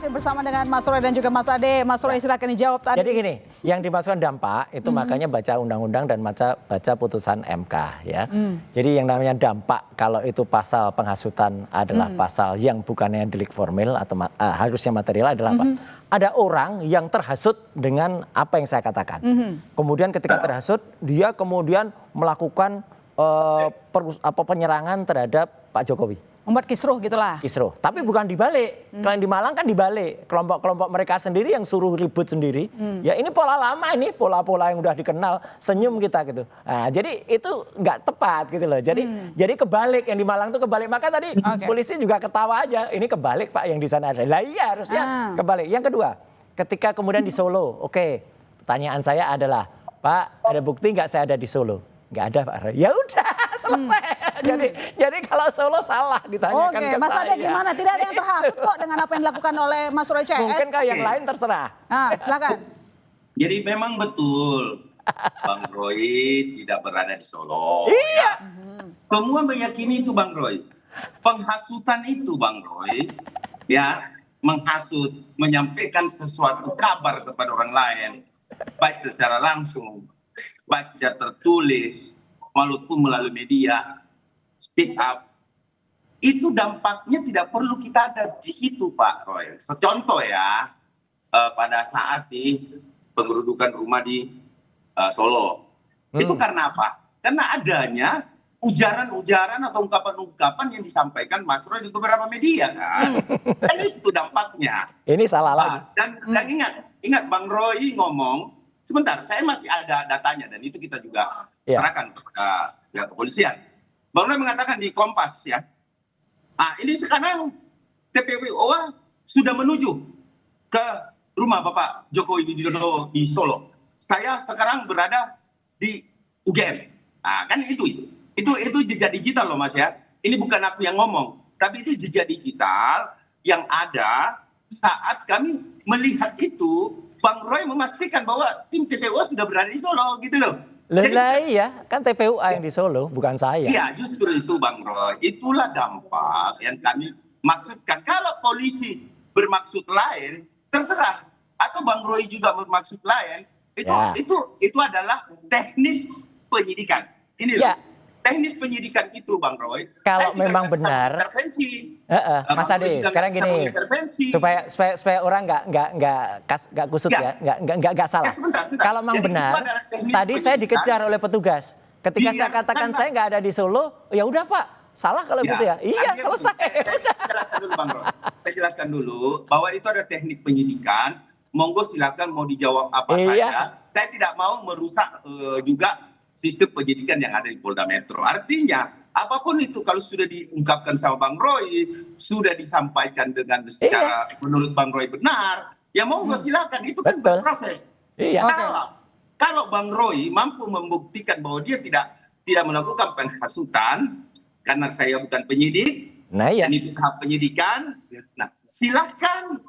Bersama dengan Mas Roy dan juga Mas Ade. Mas Roy silakan dijawab tadi. Jadi gini, yang dimasukkan dampak itu makanya baca undang-undang dan baca putusan MK ya. Jadi yang namanya dampak kalau itu pasal penghasutan adalah pasal yang bukannya delik formil atau harusnya material adalah apa? Ada orang yang terhasut dengan apa yang saya katakan. Kemudian ketika terhasut dia kemudian melakukan penyerangan terhadap Pak Jokowi. Membuat kisruh gitulah. Kisruh, tapi bukan dibalik. Kalau di Malang kan dibalik. Kelompok-kelompok mereka sendiri yang suruh ribut sendiri. Ya ini pola lama ini, pola-pola yang udah dikenal, senyum kita gitu. Nah, jadi itu nggak tepat gitu loh. Jadi kebalik, yang di Malang tuh kebalik. Maka tadi polisi juga ketawa aja. Ini kebalik Pak yang di sana ada. Lah iya harusnya kebalik. Yang kedua, ketika kemudian di Solo, pertanyaan saya adalah, Pak ada bukti nggak saya ada di Solo? Nggak ada Pak. Ya udah selesai. Jadi kalau Solo salah ditanyakan ke Mas saya. Ade gimana? Tidak ada yang terhasut kok dengan apa yang dilakukan oleh Mas Roy CS. Mungkin kalau yang lain terserah. Silakan. Jadi memang betul Bang Roy tidak berada di Solo. Iya. Semua meyakini itu Bang Roy. Penghasutan itu Bang Roy, ya menghasut, menyampaikan sesuatu kabar kepada orang lain, baik secara langsung, baik secara tertulis, maupun melalui media, speak up, itu dampaknya tidak perlu kita ada di situ Pak Roy. Contoh ya, pada saat di pengerudukan rumah di Solo, itu karena apa? Karena adanya ujaran-ujaran atau ungkapan-ungkapan yang disampaikan Mas Roy di beberapa media kan. Dan itu dampaknya. Ini salah lagi. Dan ingat Bang Roy ngomong, sebentar, saya masih ada datanya dan itu kita juga serahkan kepada pihak kepolisian. Bang Roy mengatakan di Kompas ya, ini sekarang TPWO sudah menuju ke rumah Bapak Jokowi Widodo di Solo. Saya sekarang berada di UGM. Kan itu jejak digital loh Mas ya. Ini bukan aku yang ngomong, tapi itu jejak digital yang ada saat kami melihat itu. Bang Roy memastikan bahwa tim TPUA sudah berada di Solo gitu loh. Iya, kan TPUA yang di Solo, bukan saya. Iya, justru itu Bang Roy. Itulah dampak yang kami maksudkan. Kalau polisi bermaksud lain, terserah. Atau Bang Roy juga bermaksud lain, itu adalah teknis penyidikan. Ini loh. Teknis penyidikan itu Bang Roy. Kalau memang benar, Mas Ade, sekarang gini, supaya orang nggak kusut ya, nggak salah. Kalau memang benar, tadi saya dikejar oleh petugas. Ketika saya katakan saya nggak ada di Solo, ya udah Pak, salah kalau gitu ya. Iya selesai. Saya jelaskan dulu Bang Roy. Saya jelaskan dulu bahwa itu ada teknik penyidikan. Monggo silakan mau dijawab apa saja. Saya tidak mau merusak juga sistem penyidikan yang ada di Polda Metro. Artinya apapun itu kalau sudah diungkapkan sama Bang Roy, sudah disampaikan dengan secara menurut Bang Roy benar, ya monggo silakan, itu kan berproses. Kalau Bang Roy mampu membuktikan bahwa dia tidak melakukan penghasutan karena saya bukan penyidik, dan itu tahap penyidikan, nah silahkan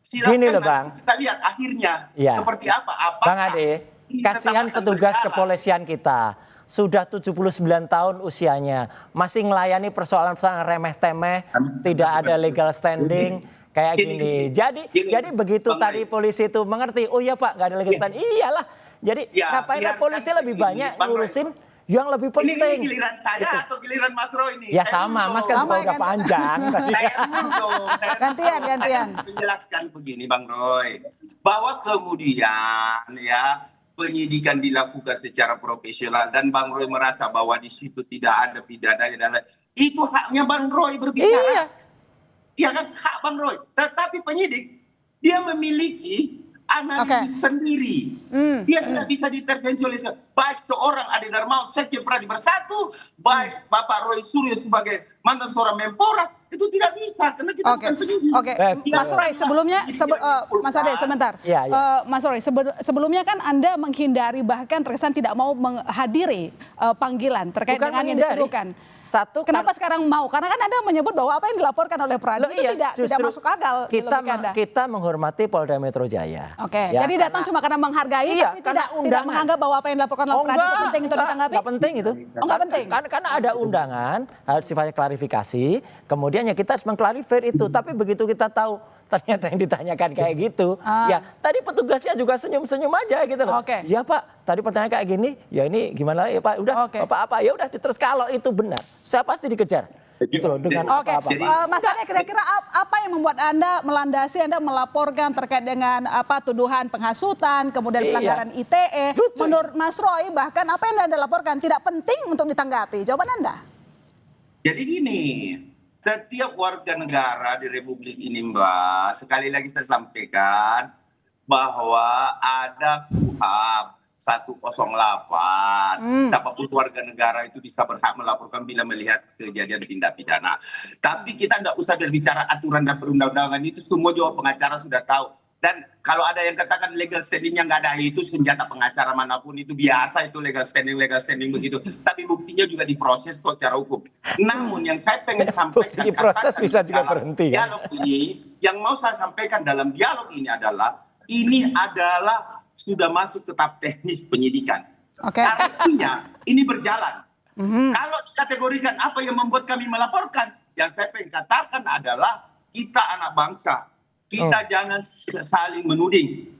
Gini loh Bang, kita lihat akhirnya seperti apa. Bang Ade, kasihan petugas kepolisian kita. Sudah 79 tahun usianya, masih melayani persoalan-persoalan remeh-temeh, tidak ada legal standing kayak gini. Jadi begitu tadi polisi itu mengerti, oh iya Pak, nggak ada legal standing. Iyalah. Jadi ngapain polisi lebih banyak ngurusin yang lebih penting. Ini giliran saya atau giliran Mas Roy ini? Ya sama, Mas kan juga udah panjang. Gantian. Menjelaskan begini Bang Roy, bahwa kemudian penyidikan dilakukan secara profesional dan Bang Roy merasa bahwa di situ tidak ada pidana dan lain, itu haknya Bang Roy berbicara. Iya kan, hak Bang Roy. Tetapi penyidik dia memiliki analisis sendiri. Dia tidak bisa diintervensi oleh baik seorang Ade Darmawan Sekjen Pradi Bersatu, baik Bapak Roy Suryo sebagai mantan seorang Menpora, itu tidak bisa karena kita bukan penyidik. Mas Roy sebelumnya, Mas Ade sebentar. Mas Roy sebelumnya kan Anda menghindari bahkan terkesan tidak mau menghadiri panggilan terkait dengan yang dituduhkan. Kenapa sekarang mau? Karena kan Anda menyebut bahwa apa yang dilaporkan oleh Pradi itu tidak masuk akal. Kita menghormati Polda Metro Jaya. Jadi datang cuma karena menghargai, tapi tidak menganggap bahwa apa yang dilaporkan oleh Pradi itu penting untuk ditanggapi. Nggak penting itu. Nggak penting. Karena ada undangan, harus sifatnya klarifikasi. Kemudian ya kita harus mengklarifikasi itu. Tapi begitu kita tahu ternyata yang ditanyakan kayak gitu. Ya tadi petugasnya juga senyum-senyum aja gitu loh. Ya Pak, tadi pertanyaan kayak gini, ya ini gimana ya Pak, udah apa-apa, ya udah terus kalau itu benar, saya pasti dikejar. Gitu loh, dengan apa-apa. Mas Ade, kira-kira apa yang membuat Anda melandasi, Anda melaporkan terkait dengan tuduhan penghasutan, kemudian pelanggaran ITE. Menurut Mas Roy, bahkan apa yang Anda laporkan tidak penting untuk ditanggapi. Jawaban Anda? Jadi gini, setiap warga negara di Republik ini Mbak, sekali lagi saya sampaikan bahwa ada KUHP 108. Siapapun warga negara itu bisa berhak melaporkan bila melihat kejadian tindak pidana. Tapi kita tidak usah berbicara aturan dan perundang-undangan, itu semua juga pengacara sudah tahu. Dan kalau ada yang katakan legal standingnya nggak ada, itu senjata pengacara manapun itu biasa, itu legal standing begitu. Tapi buktinya juga diproses kok secara hukum. Namun yang saya pengen sampaikan, diproses bisa juga berhenti. Dialog ini, yang mau saya sampaikan dalam dialog ini adalah sudah masuk ke tahap teknis penyidikan. Artinya ini berjalan. Kalau dikategorikan apa yang membuat kami melaporkan, yang saya pengen katakan adalah kita anak bangsa. Kita jangan saling menuding.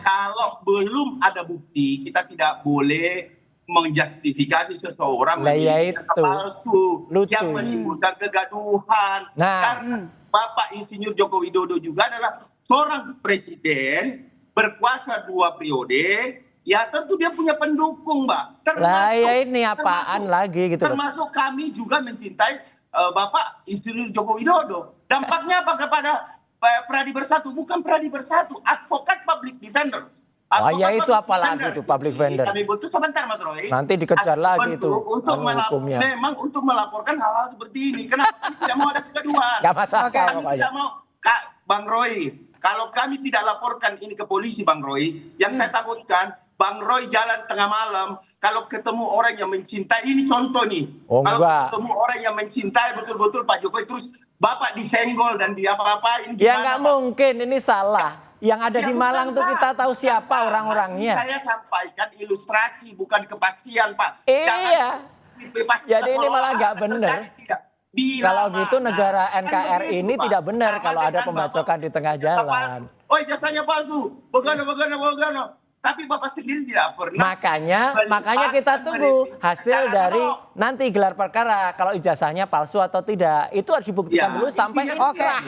Kalau belum ada bukti, kita tidak boleh menjustifikasi seseorang menjadi palsu yang menimbulkan kegaduhan. Karena Bapak Insinyur Joko Widodo juga adalah seorang presiden berkuasa 2 periode, ya tentu dia punya pendukung, Mbak. Termasuk kami juga mencintai Bapak Insinyur Joko Widodo. Dampaknya apa kepada Pradi Bersatu? Bukan Pradi Bersatu, advokat public defender. Itu apalagi itu public defender. Kami butuh sebentar Mas Roy. Nanti dikejar lagi itu. Memang untuk melaporkan hal-hal seperti ini. Kenapa kami tidak mau ada kegaduhan? Gak masalah. Kami tidak mau, Bang Roy. Kalau kami tidak laporkan ini ke polisi Bang Roy, yang saya takutkan Bang Roy jalan tengah malam, kalau ketemu orang yang mencintai, ini contoh nih. Kalau ketemu orang yang mencintai betul-betul Pak Jokowi, terus Bapak disenggol dan apa-apain. Ya nggak mungkin, ini salah. Yang ada di Malang tuh kita tahu siapa orang-orangnya. Saya sampaikan ilustrasi, bukan kepastian Pak. Iya. Jadi ini malah nggak benar. Kalau gitu negara NKRI ini tidak benar kalau ada pembacokan di tengah jalan. Oh jasanya palsu, bagaimana. Tapi Bapak sendiri tidak pernah. Makanya kita tunggu hasil dari nanti gelar perkara. Kalau ijazahnya palsu atau tidak, itu harus dibuktikan dulu sampai inkrah.